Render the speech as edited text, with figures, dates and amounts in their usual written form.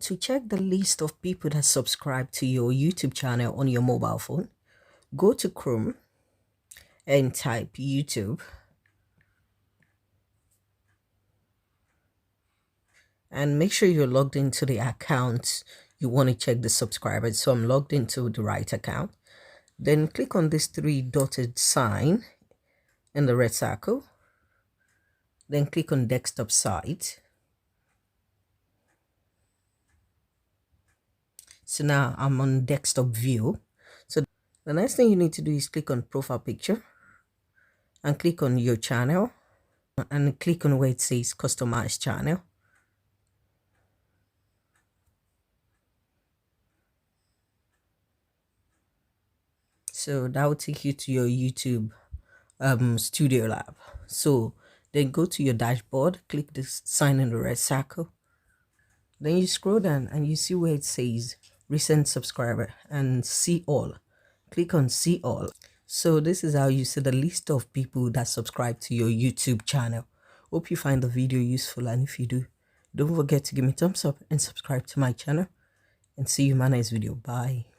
To check the list of people that subscribe to your YouTube channel on your mobile phone, go to Chrome and type YouTube. And make sure you're logged into the account you want to check the subscribers. So I'm logged into the right account. Then click on this three dotted sign in the red circle. Then click on desktop site. So now I'm on desktop view. So the next thing you need to do is click on profile picture and click on your channel and click on where it says customize channel. So that will take you to your YouTube Studio Lab. So then go to your dashboard, click this sign in the red circle. Then you scroll down and you see where it says recent subscriber and see all. Click on see all. So this is how you see the list of people that subscribe to your YouTube channel. Hope you find the video useful, and if you do, don't forget to give me a thumbs up and subscribe to my channel, and see you in my next video. Bye.